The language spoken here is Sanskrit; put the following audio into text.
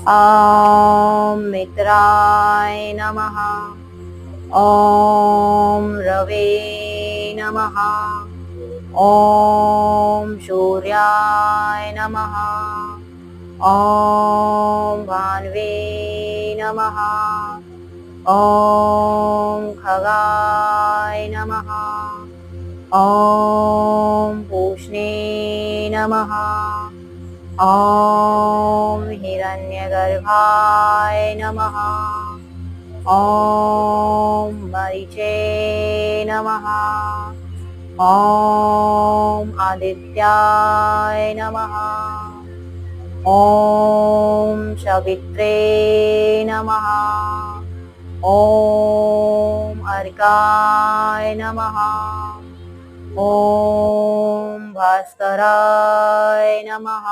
ॐ मित्राय नमः। ॐ रवे नमः। ॐ सूर्याय नमः। ॐ भान्वे नमः। ॐ खगाय नमः। ॐ पूष्णे नमः। ॐ हिरण्यगर्भाय नमः। ॐ मरीचे नमः। ॐ आदित्याय नमः। ॐ सवित्रे नमः। ॐ अर्काय नमः। ॐ भास्कराय नमः।